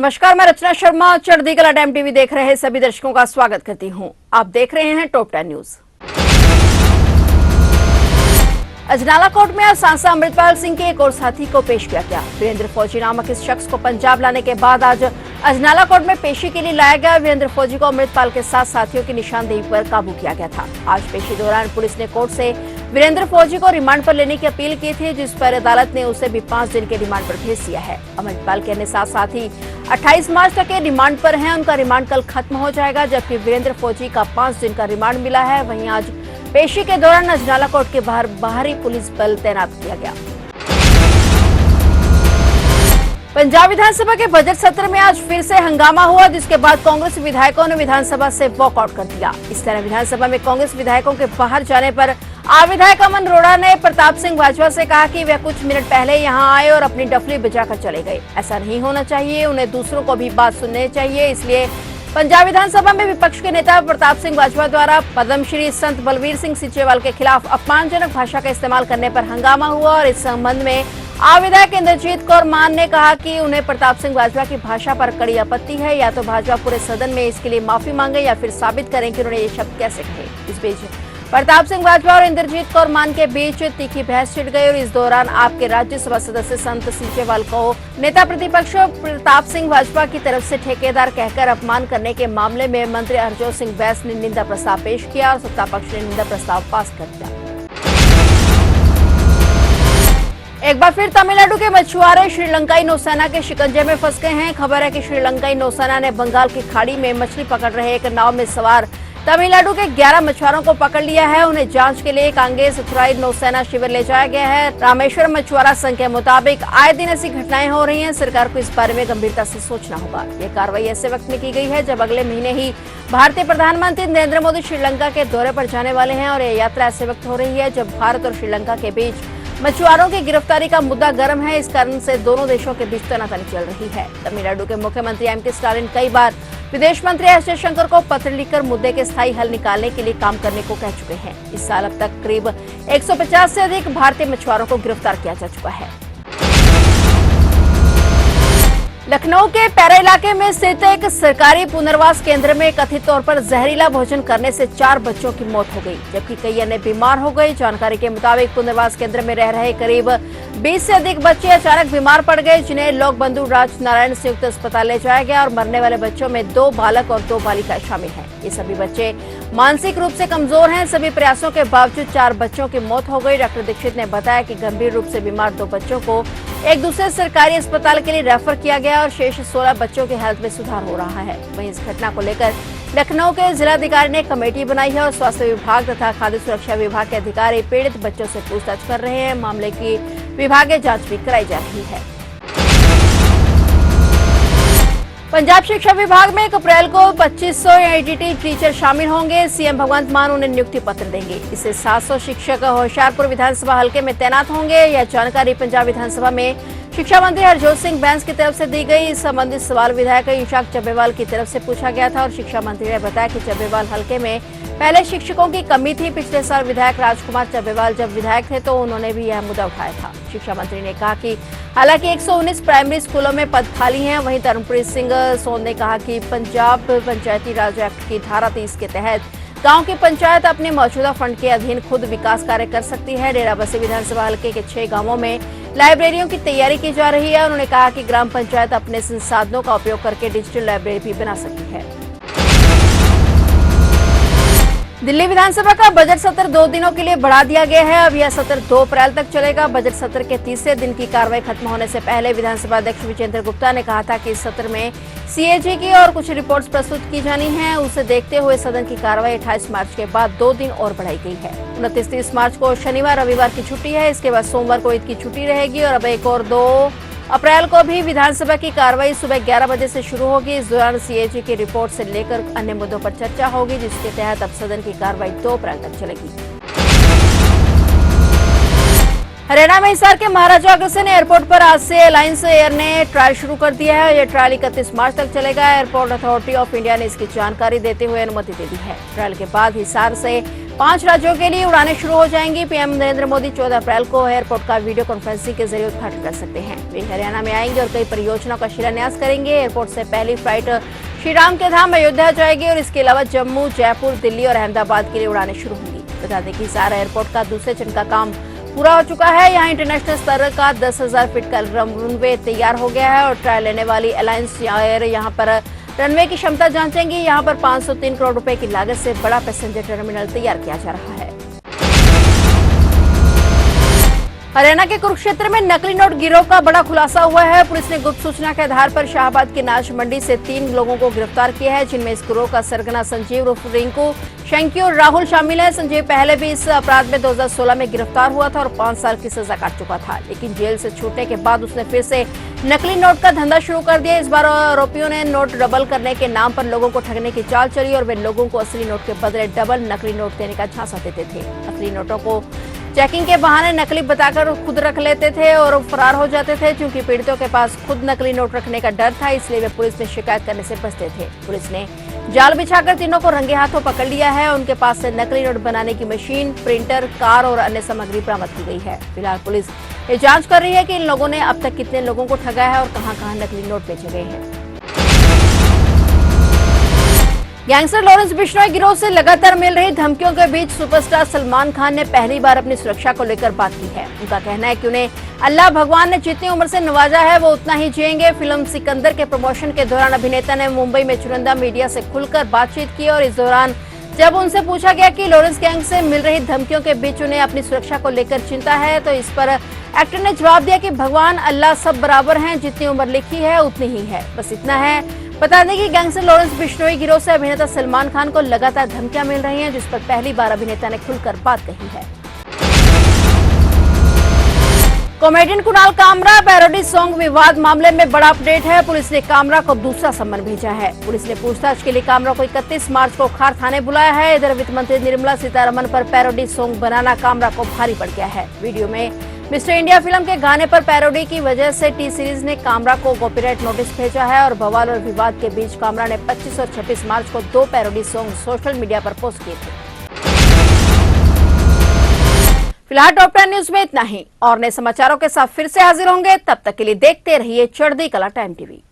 नमस्कार, मैं रचना शर्मा। चढ़ती कला टाइम टीवी देख रहे सभी दर्शकों का स्वागत करती हूं। आप देख रहे हैं टॉप 10 न्यूज। अजनाला कोर्ट में आज सांसद अमृतपाल सिंह के एक और साथी को पेश किया गया। वीरेंद्र फौजी नामक इस शख्स को पंजाब लाने के बाद आज अजनाला कोर्ट में पेशी के लिए लाया गया। वीरेंद्र फौजी को अमृतपाल के साथ साथियों की निशानदेही पर काबू किया गया था। आज पेशी दौरान पुलिस ने कोर्ट से वीरेंद्र फौजी को रिमांड पर लेने की अपील की थी, जिस पर अदालत ने उसे भी 5 दिन के रिमांड पर भेज दिया है। अमृतपाल के अन्य 7 साथी 28 मार्च तक के रिमांड पर हैं। उनका रिमांड कल खत्म हो जाएगा, जबकि वीरेंद्र फौजी का 5 दिन का रिमांड मिला है। वहीं आज पेशी के दौरान अजनाला कोर्ट के बाहर बाहरी पुलिस बल तैनात किया गया। पंजाब विधानसभा के बजट सत्र में आज फिर से हंगामा हुआ, जिसके बाद कांग्रेस विधायकों ने विधानसभा से वॉकआउट कर दिया। इस तरह विधानसभा में कांग्रेस विधायकों के बाहर जाने पर विधायक अमन अरोड़ा ने प्रताप सिंह बाजवा से कहा कि वे कुछ मिनट पहले यहां आए और अपनी डफली बजाकर चले गए। ऐसा नहीं होना चाहिए, उन्हें दूसरों को भी बात सुननी चाहिए। इसलिए पंजाब विधानसभा में विपक्ष के नेता प्रताप सिंह बाजवा द्वारा पद्मश्री संत बलवीर सिंह सीचेवाल के खिलाफ अपमानजनक भाषा का इस्तेमाल करने पर हंगामा हुआ और इस संबंध में विधायक इंद्रजीत कौर मान ने कहा कि उन्हें प्रताप सिंह बाजवा की भाषा पर कड़ी आपत्ति है। या तो भाजपा पूरे सदन में इसके लिए माफी मांगे या फिर साबित करें कि उन्होंने ये शब्द कैसे कहे। इस बीच प्रताप सिंह बाजवा और इंद्रजीत कौर मान के बीच तीखी बहस छिड़ गई और इस दौरान आपके राज्यसभा सदस्य संत सीचेवाल को नेता प्रतिपक्ष प्रताप सिंह बाजवा की तरफ से ठेकेदार कहकर अपमान करने के मामले में मंत्री हरजोत सिंह बैस ने निंदा प्रस्ताव पेश किया और सत्ता पक्ष ने निंदा प्रस्ताव पास कर दिया। एक बार फिर तमिलनाडु के मछुआरे श्रीलंकाई नौसेना के शिकंजे में फंस गए हैं। खबर है कि श्रीलंकाई नौसेना ने बंगाल की खाड़ी में मछली पकड़ रहे एक नाव में सवार तमिलनाडु के 11 मछुआरों को पकड़ लिया है। उन्हें जांच के लिए कांगेस अथॉराइज्ड नौसेना शिविर ले जाया गया है। रामेश्वर मछुआरा संघ के मुताबिक आए दिन ऐसी घटनाएं हो रही हैं। सरकार को इस बारे में गंभीरता से सोचना होगा। ये कार्रवाई ऐसे वक्त में की गई है जब अगले महीने ही भारतीय प्रधानमंत्री नरेंद्र मोदी श्रीलंका के दौरे पर जाने वाले हैं और यह यात्रा ऐसे वक्त हो रही है जब भारत और श्रीलंका के बीच मछुआरों की गिरफ्तारी का मुद्दा गर्म है। इस कारण से दोनों देशों के बीच तनातनी चल रही है। तमिलनाडु के मुख्यमंत्री एम के स्टालिन कई बार विदेश मंत्री एस जयशंकर को पत्र लिखकर मुद्दे के स्थायी हल निकालने के लिए काम करने को कह चुके हैं। इस साल अब तक करीब 150 से अधिक भारतीय मछुआरों को गिरफ्तार किया जा चुका है। लखनऊ के पैरा इलाके में स्थित एक सरकारी पुनर्वास केंद्र में कथित तौर पर जहरीला भोजन करने से 4 बच्चों की मौत हो गई, जबकि कई अन्य बीमार हो गए। जानकारी के मुताबिक पुनर्वास केंद्र में रह रहे करीब 20 से अधिक बच्चे अचानक बीमार पड़ गए, जिन्हें लोक बंधु राज नारायण संयुक्त अस्पताल ले जाया गया और मरने वाले बच्चों में 2 बालक और 2 बालिकाएं शामिल हैं। ये सभी बच्चे मानसिक रूप से कमजोर हैं। सभी प्रयासों के बावजूद 4 बच्चों की मौत हो गई। डॉक्टर दीक्षित ने बताया कि गंभीर रूप से बीमार 2 बच्चों को एक दूसरे सरकारी अस्पताल के लिए रेफर किया गया और शेष 16 बच्चों की हालत में सुधार हो रहा है। वहीं इस घटना को लेकर लखनऊ के जिलाधिकारी ने कमेटी बनाई है और स्वास्थ्य विभाग तथा खाद्य सुरक्षा विभाग के अधिकारी पीड़ित बच्चों से पूछताछ कर रहे हैं। मामले की विभागीय जांच भी कराई जा रही है। पंजाब शिक्षा विभाग में 1 अप्रैल को 2500 एडीटी टीचर शामिल होंगे। सीएम भगवंत मान उन्हें नियुक्ति पत्र देंगे। इससे 700 शिक्षक होशियारपुर विधानसभा हलके में तैनात होंगे। यह जानकारी पंजाब विधानसभा में शिक्षा मंत्री हरजोत सिंह बैंस की तरफ से दी गई। इस संबंधित सवाल विधायक इशाक चब्बेवाल की तरफ से पूछा गया था और शिक्षा मंत्री ने बताया कि चब्बेवाल हलके में पहले शिक्षकों की कमी थी। पिछले साल विधायक राजकुमार चब्बेवाल जब विधायक थे तो उन्होंने भी यह मुद्दा उठाया था। शिक्षा मंत्री ने कहा कि हालांकि 119 प्राइमरी स्कूलों में पद खाली हैं। वहीं धर्मप्रीत सिंह सोन ने कहा कि पंजाब पंचायती राज एक्ट की धारा 30 के तहत गांव की पंचायत अपने मौजूदा फंड के अधीन खुद विकास कार्य कर सकती है। डेराबस्सी विधानसभा हलके के 6 गांवों में लाइब्रेरियों की तैयारी की जा रही है। उन्होंने कहा कि ग्राम पंचायत अपने संसाधनों का उपयोग करके डिजिटल लाइब्रेरी भी बना सकती है। दिल्ली विधानसभा का बजट सत्र 2 दिनों के लिए बढ़ा दिया गया है। अब यह सत्र 2 अप्रैल तक चलेगा। बजट सत्र के तीसरे दिन की कार्रवाई खत्म होने से पहले विधानसभा अध्यक्ष विजेंद्र गुप्ता ने कहा था कि इस सत्र में सीएजी की और कुछ रिपोर्ट्स प्रस्तुत की जानी है। उसे देखते हुए सदन की कार्रवाई 28 मार्च के बाद 2 दिन और बढ़ाई गई है। 29-30 मार्च को शनिवार रविवार की छुट्टी है। इसके बाद सोमवार को ईद की छुट्टी रहेगी और अब 1 और 2 अप्रैल को भी विधानसभा की कार्रवाई सुबह 11 बजे से शुरू होगी। इस दौरान सीएजी की रिपोर्ट से लेकर अन्य मुद्दों पर चर्चा होगी, जिसके तहत अब सदन की कार्रवाई 2 अप्रैल तक चलेगी। हरियाणा में हिसार के महाराजा अग्रसेन एयरपोर्ट पर आज से एलायंस एयर ने ट्रायल शुरू कर दिया है। यह ट्रायल 31 मार्च तक चलेगा। एयरपोर्ट अथॉरिटी ऑफ इंडिया ने इसकी जानकारी देते हुए अनुमति दे दी है। ट्रायल के बाद हिसार से 5 राज्यों के लिए उड़ानें शुरू हो जाएंगी। पीएम नरेंद्र मोदी 14 अप्रैल को एयरपोर्ट का वीडियो कॉन्फ्रेंसिंग के जरिए उद्घाटन कर सकते हैं। वे हरियाणा में आएंगे और कई परियोजनाओं का शिलान्यास करेंगे। एयरपोर्ट से पहली फ्लाइट श्री राम के धाम अयोध्या जाएगी और इसके अलावा जम्मू, जयपुर, दिल्ली और अहमदाबाद के लिए उड़ानें शुरू होंगी। बता दें कि सारा एयरपोर्ट का दूसरे चरण का काम पूरा हो चुका है। यहाँ इंटरनेशनल स्तर का 10,000 फीट का रनवे तैयार हो गया है और ट्रायल लेने वाली अलायंस एयर यहाँ पर रनवे की क्षमता जांचेंगी। यहाँ पर 503 करोड़ रुपए की लागत से बड़ा पैसेंजर टर्मिनल तैयार किया जा रहा है। हरियाणा के कुरुक्षेत्र में नकली नोट गिरोह का बड़ा खुलासा हुआ है। पुलिस ने गुप्त सूचना के आधार पर शाहबाद की नाच मंडी से 3 लोगों को गिरफ्तार किया है, जिनमें इस गिरोह का सरगना संजीव उर्फ रिंकू, शंकी और राहुल शामिल है। संजीव पहले भी इस अपराध में 2016 में गिरफ्तार हुआ था और 5 साल की सजा काट चुका था, लेकिन जेल से छूटने के बाद उसने फिर से नकली नोट का धंधा शुरू कर दिया। इस बार आरोपियों ने नोट डबल करने के नाम पर लोगों को ठगने की चाल चली और वे लोगों को असली नोट के बदले डबल नकली नोट देने का झांसा देते थे। असली नोटों को चेकिंग के बहाने नकली बताकर खुद रख लेते थे और फरार हो जाते थे। चूंकि पीड़ितों के पास खुद नकली नोट रखने का डर था, इसलिए वे पुलिस में शिकायत करने से बचते थे। पुलिस ने जाल बिछाकर तीनों को रंगे हाथों पकड़ लिया है। उनके पास से नकली नोट बनाने की मशीन, प्रिंटर, कार और अन्य सामग्री बरामद की गई है। फिलहाल पुलिस ये जांच कर रही है कि इन लोगों ने अब तक कितने लोगों को ठगा है और कहां-कहां नकली नोट बेचे गए हैं। गैंगस्टर लॉरेंस बिश्नोई गिरोह से लगातार मिल रही धमकियों के बीच सुपरस्टार सलमान खान ने पहली बार अपनी सुरक्षा को लेकर बात की है। उनका कहना है कि उन्हें अल्लाह भगवान ने जितनी उम्र से नवाजा है वो उतना ही जिएंगे। फिल्म सिकंदर के प्रमोशन के दौरान अभिनेता ने मुंबई में चुनिंदा मीडिया से खुलकर बातचीत की और इस दौरान जब उनसे पूछा गया कि लॉरेंस गैंग से मिल रही धमकियों के बीच उन्हें अपनी सुरक्षा को लेकर चिंता है, तो इस पर एक्टर ने जवाब दिया कि भगवान अल्लाह सब बराबर हैं, जितनी उम्र लिखी है उतनी ही है, बस इतना है। बता दें कि गैंगस्टर लॉरेंस बिश्नोई गिरोह से अभिनेता सलमान खान को लगातार धमकियां मिल रही हैं, जिस पर पहली बार अभिनेता ने खुलकर बात कही है। Comedian Kunal Kamra parody song विवाद मामले में बड़ा अपडेट है। पुलिस ने कामरा को दूसरा सम्मन भेजा है। पुलिस ने पूछताछ के लिए कामरा को 31 मार्च को खार थाने बुलाया है। इधर वित्त मंत्री निर्मला सीतारमण पर पैरोडी सॉन्ग बनाना कामरा को भारी पड़ गया है। वीडियो में मिस्टर इंडिया फिल्म के गाने पर पैरोडी की वजह से टी सीरीज ने कामरा को कॉपीराइट नोटिस भेजा है और बवाल और विवाद के बीच कामरा ने 25 और 26 मार्च को 2 पैरोडी सॉन्ग सोशल मीडिया पर पोस्ट किए थे। फिलहाल टॉप 10 न्यूज में इतना ही और नए समाचारों के साथ फिर से हाजिर होंगे। तब तक के लिए देखते रहिए चढ़ती कला टाइम टीवी।